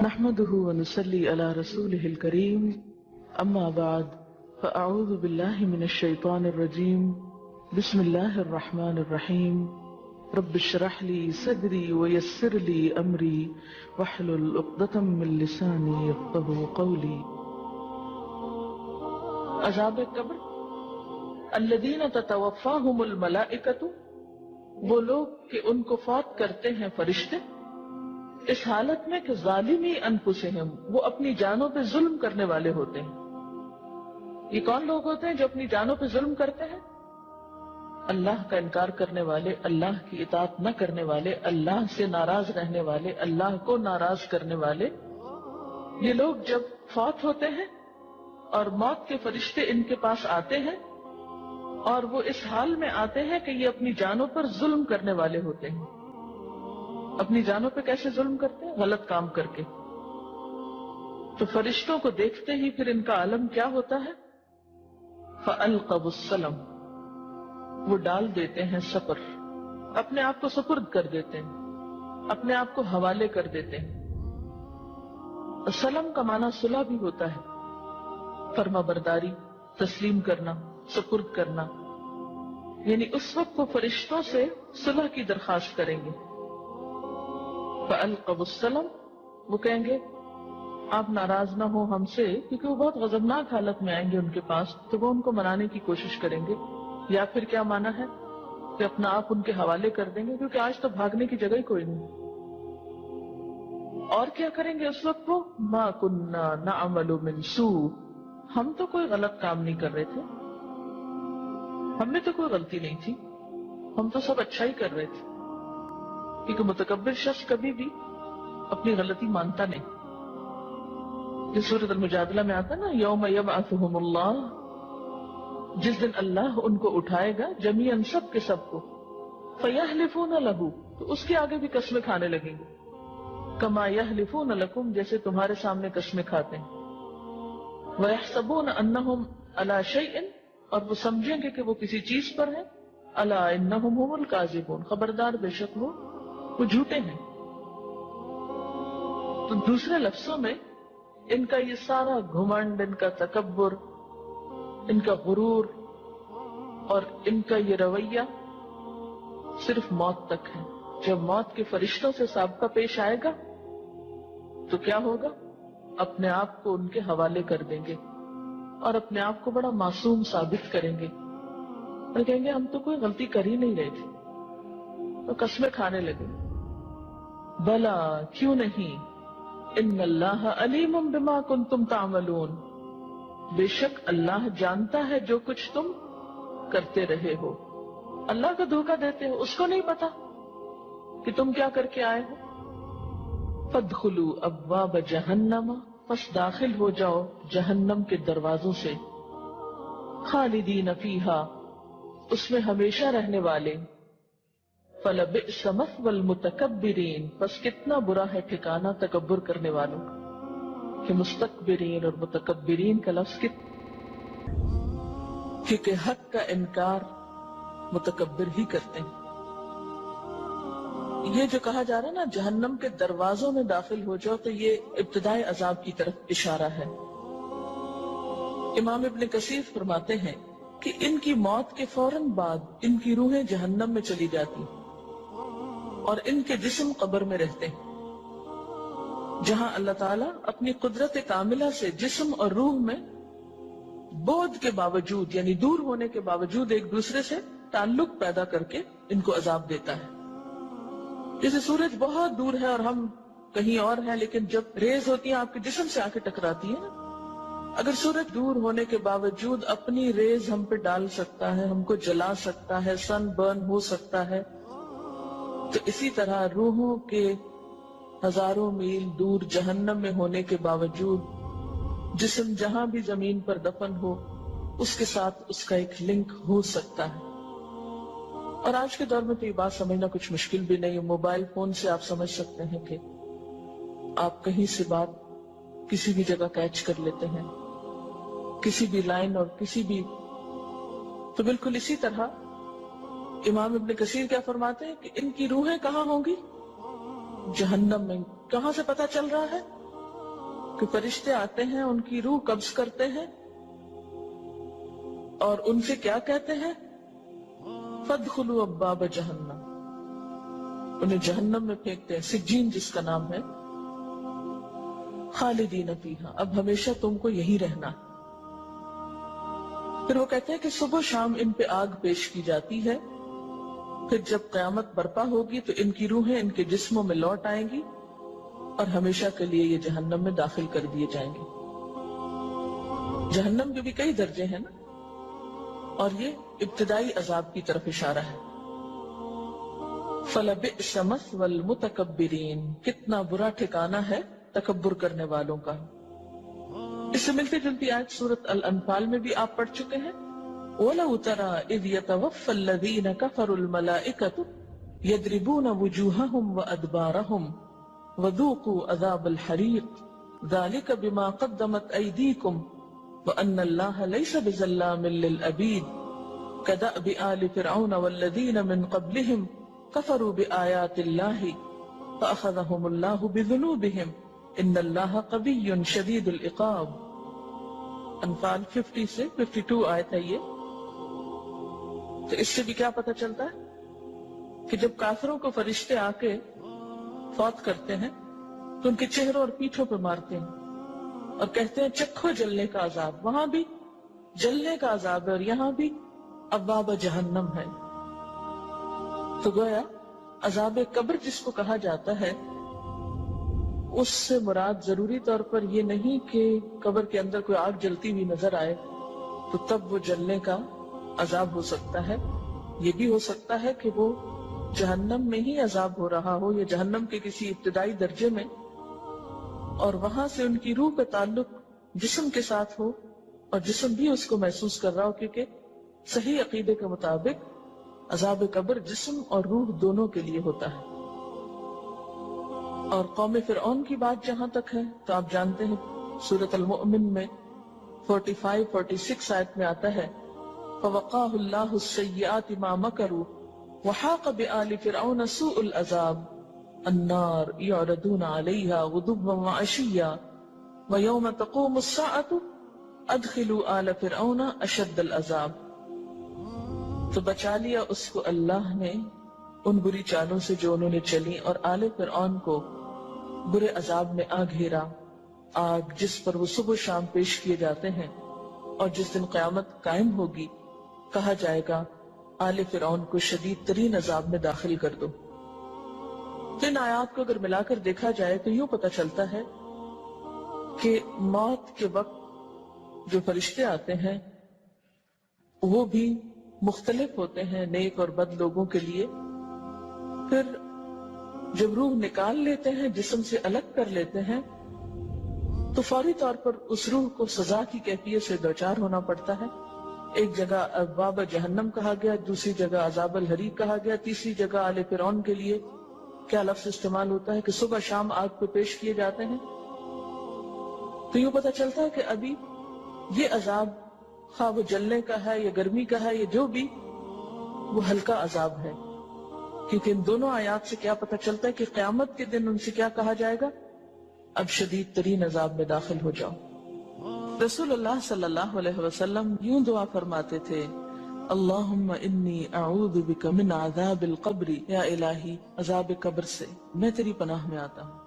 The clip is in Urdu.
نحمده ونصلي على رسوله الكريم اما بعد فاعوذ بالله من الشيطان الرجيم بسم الله الرحمن الرحيم رب اشرح لي صدري ويسر لي امري واحلل عقدة من لساني يفقهوا قولي۔ عذاب قبر، الذین تتوفاہم الملائکۃ، وہ لوگ کہ ان کو فوت کرتے ہیں فرشتے، اس حالت میں کہ ظالمی انفسہم، وہ اپنی جانوں پہ ظلم کرنے والے ہوتے ہیں۔ یہ کون لوگ ہوتے ہیں جو اپنی جانوں پہ ظلم کرتے ہیں؟ اللہ کا انکار کرنے والے، اللہ کی اطاعت نہ کرنے والے، اللہ سے ناراض رہنے والے، اللہ کو ناراض کرنے والے۔ یہ لوگ جب فوت ہوتے ہیں اور موت کے فرشتے ان کے پاس آتے ہیں اور وہ اس حال میں آتے ہیں کہ یہ اپنی جانوں پر ظلم کرنے والے ہوتے ہیں۔ اپنی جانوں پہ کیسے ظلم کرتے ہیں؟ غلط کام کر کے۔ تو فرشتوں کو دیکھتے ہی پھر ان کا عالم کیا ہوتا ہے؟ فَأَلْقَوْا السَّلَمَ، وہ ڈال دیتے ہیں سپر، اپنے آپ کو سپرد کر دیتے ہیں، اپنے آپ کو حوالے کر دیتے ہیں۔ سلم کا معنی صلح بھی ہوتا ہے، فرما برداری، تسلیم کرنا، سپرد کرنا، یعنی اس وقت وہ فرشتوں سے صلح کی درخواست کریں گے۔ فَأَلْقَوْا السَّلَمَ، وہ کہیں گے آپ ناراض نہ ہو ہم سے، کیونکہ وہ بہت غضبناک حالت میں آئیں گے ان کے پاس، تو وہ ان کو منانے کی کوشش کریں گے۔ یا پھر کیا معنی ہے کہ اپنا آپ ان کے حوالے کر دیں گے، کیونکہ آج تو بھاگنے کی جگہ ہی کوئی نہیں۔ اور کیا کریں گے اس وقت وہ؟ مَا كُنَّا نَعْمَلُ مِن سُوءٍ، ہم تو کوئی غلط کام نہیں کر رہے تھے، ہم میں تو کوئی غلطی نہیں تھی، ہم تو سب اچھا ہی کر رہے تھے۔ کیونکہ متکبر شخص کبھی بھی اپنی غلطی مانتا نہیں۔ جس سورۃ المجادلہ میں آتا نا، یوم یبعثہم اللہ، جس دن اللہ ان کو اٹھائے گا جمیعاً، سب کے سب کو، فیحلفون لہ، تو اس کے آگے بھی قسمیں کھانے لگیں گے، کما یحلفون لکم، جیسے تمہارے سامنے قسمیں کھاتے ہیں۔ ویحسبون انہم علی شیء، اور وہ سمجھیں گے کہ وہ کسی چیز پر ہیں، الا انہم هم الکاذبون، خبردار بے شک وہ جھوٹے ہیں۔ تو دوسرے لفظوں میں ان کا یہ سارا گھمنڈ، ان کا تکبر، ان کا غرور اور ان کا یہ رویہ صرف موت تک ہے۔ جب موت کے فرشتوں سے سابقہ پیش آئے گا تو کیا ہوگا؟ اپنے آپ کو ان کے حوالے کر دیں گے اور اپنے آپ کو بڑا معصوم ثابت کریں گے اور کہیں گے ہم تو کوئی غلطی کر ہی نہیں رہے تھے، تو قسمیں کھانے لگے۔ بلا، کیوں نہیں، ان اللہ علیم بما کنتم تعملون، بے شک اللہ جانتا ہے جو کچھ تم کرتے رہے ہو۔ اللہ کا دھوکہ دیتے ہو، اس کو نہیں پتا کہ تم کیا کر کے آئے ہو۔ فادخلوا ابواب جہنم، پس داخل ہو جاؤ جہنم کے دروازوں سے، خالدین فیہا، اس میں ہمیشہ رہنے والے، فلبئس مثوى المتکبرین، پس کتنا برا ہے ٹھکانہ تکبر کرنے والوں کا۔ کہ مستکبرین اور متکبرین کا لفظ کیونکہ حق کا انکار متکبر ہی کرتے ہیں۔ یہ جو کہا جا رہا ہے نا جہنم کے دروازوں میں داخل ہو جاؤ، تو یہ ابتدائی عذاب کی طرف اشارہ ہے۔ امام ابن کثیر فرماتے ہیں کہ ان کی موت کے فوراً بعد ان کی روحیں جہنم میں چلی جاتی اور ان کے جسم قبر میں رہتے ہیں، جہاں اللہ تعالیٰ اپنی قدرت کاملہ سے جسم اور روح میں بعد کے باوجود، یعنی دور ہونے کے باوجود، ایک دوسرے سے تعلق پیدا کر کے ان کو عذاب دیتا ہے۔ جیسے سورج بہت دور ہے اور ہم کہیں اور ہیں، لیکن جب ریز ہوتی ہیں آپ کے جسم سے آ کے ٹکراتی ہیں، اگر سورج دور ہونے کے باوجود اپنی ریز ہم پہ ڈال سکتا ہے، ہم کو جلا سکتا ہے، سن برن ہو سکتا ہے، تو اسی طرح روحوں کے ہزاروں میل دور جہنم میں ہونے کے باوجود جسم جہاں بھی زمین پر دفن ہو، اس کے ساتھ اس کا ایک لنک ہو سکتا ہے۔ اور آج کے دور میں تو یہ بات سمجھنا کچھ مشکل بھی نہیں ہے، موبائل فون سے آپ سمجھ سکتے ہیں کہ آپ کہیں سے بات کسی بھی جگہ کیچ کر لیتے ہیں، کسی بھی لائن اور کسی بھی۔ تو بالکل اسی طرح امام ابن کثیر کیا فرماتے ہیں کہ ان کی روحیں کہاں ہوں گی؟ جہنم میں۔ کہاں سے پتا چل رہا ہے؟ کہ فرشتے آتے ہیں، ان کی روح قبض کرتے ہیں اور ان سے کیا کہتے ہیں؟ فَادْخُلُوا أَبْوَابَ جَهَنَّمَ، انہیں جہنم میں پھینکتے ہیں، سجین جس کا نام ہے، خالدین فیہا، اب ہمیشہ تم کو یہی رہنا ہے۔ پھر وہ کہتے ہیں کہ صبح شام ان پہ آگ پیش کی جاتی ہے، پھر جب قیامت برپا ہوگی تو ان کی روحیں ان کے جسموں میں لوٹ آئیں گی اور ہمیشہ کے لیے یہ جہنم میں داخل کر دیے جائیں گے۔ جہنم کے بھی کئی درجے ہیں نا، اور یہ ابتدائی عذاب کی طرف اشارہ ہے۔ فَلَبِئْسَ مَثْوَى الْمُتَكَبِّرِينَ، کتنا برا ٹھکانہ ہے تکبر کرنے والوں کا۔ اس سے ملتی جلتی آیت سورۃ الانفال میں بھی آپ پڑھ چکے ہیں، وَلَوْ تَرَى إِذْ يَتَوَفَّى الَّذِينَ كَفَرُوا الْمَلَائِكَةُ يَضْرِبُونَ وُجُوهَهُمْ وَأَدْبَارَهُمْ وَذُوقُوا عَذَابَ الْحَرِيقِ ذَلِكَ بِمَا قَدَّمَتْ أَيْدِيكُمْ وَأَنَّ اللَّهَ لَيْسَ بِظَلَّامٍ لِّلْعَبِيدِ كَدَأْبِ آلِ فِرْعَوْنَ وَالَّذِينَ مِن قَبْلِهِمْ كَفَرُوا بِآيَاتِ اللَّهِ فَأَخَذَهُمُ اللَّهُ بِذُنُوبِهِمْ إِنَّ اللَّهَ قَوِيٌّ شَدِيدُ الْعِقَابِ۔ انفال 50 سے 52 آیت ہے یہ۔ تو اس سے بھی کیا پتہ چلتا ہے کہ جب کافروں کو فرشتے آ کے فوت کرتے ہیں تو ان کے چہروں اور پیٹھوں پہ مارتے ہیں اور کہتے ہیں چکھو جلنے کا عذاب، وہاں بھی جلنے کا عذاب ہے اور یہاں بھی ابواب جہنم ہے۔ تو گویا عذاب قبر جس کو کہا جاتا ہے اس سے مراد ضروری طور پر یہ نہیں کہ قبر کے اندر کوئی آگ جلتی ہوئی نظر آئے تو تب وہ جلنے کا عذاب ہو سکتا ہے، یہ بھی ہو سکتا ہے کہ وہ جہنم میں ہی عذاب ہو رہا ہو یا جہنم کے کسی ابتدائی درجے میں، اور وہاں سے ان کی روح کا تعلق جسم کے ساتھ ہو اور جسم بھی اس کو محسوس کر رہا ہو، کیونکہ صحیح عقیدے کے مطابق عذاب قبر جسم اور روح دونوں کے لیے ہوتا ہے۔ اور قوم فرعون کی بات جہاں تک ہے تو آپ جانتے ہیں سورۃ المؤمن میں 45-46 آیت میں آتا ہے فَوَقَاهُ اللَّهُ السَّيِّئَاتِ مَا مَكَرُوا وَحَاقَ بِآلِ فِرْعَوْنَ سُوءُ الْعَذَابِ النَّارُ يُعْرَضُونَ عَلَيْهَا غُدُوًّا وَعَشِيًّا وَيَوْمَ تَقُومُ السَّاعَةُ أَدْخِلُوا آلَ فِرْعَوْنَ أَشَدَّ الْعَذَابِ۔ تو بچا لیا اس کو اللہ نے ان بری چالوں سے جو انہوں نے چلی، اور آل فرعون کو برے عذاب میں آ گھیرا، آگ جس پر وہ صبح شام پیش کیے جاتے ہیں، اور جس دن قیامت قائم ہوگی کہا جائے گا آل فرعون کو شدید ترین عذاب میں داخل کر دو۔ تو ان آیات کو اگر ملا کر دیکھا جائے تو یوں پتہ چلتا ہے کہ موت کے وقت جو فرشتے آتے ہیں وہ بھی مختلف ہوتے ہیں نیک اور بد لوگوں کے لیے۔ پھر جب روح نکال لیتے ہیں، جسم سے الگ کر لیتے ہیں، تو فوری طور پر اس روح کو سزا کی کیفیت سے دوچار ہونا پڑتا ہے۔ ایک جگہ ابواب جہنم کہا گیا، دوسری جگہ عذاب الحریق کہا گیا، تیسری جگہ آل فرعون کے لیے کیا لفظ استعمال ہوتا ہے کہ صبح شام آگ پہ پیش کیے جاتے ہیں۔ تو یوں پتہ چلتا ہے کہ ابھی یہ عذاب خواہ وہ جلنے کا ہے یا گرمی کا ہے یا جو بھی، وہ ہلکا عذاب ہے، کیونکہ ان دونوں آیات سے کیا پتہ چلتا ہے کہ قیامت کے دن ان سے کیا کہا جائے گا؟ اب شدید ترین عذاب میں داخل ہو جاؤ۔ رسول اللہ صلی اللہ علیہ وسلم یوں دعا فرماتے تھے اللہم انی اعوذ بک من عذاب القبر، یا الہی عذاب قبر سے میں تیری پناہ میں آتا ہوں۔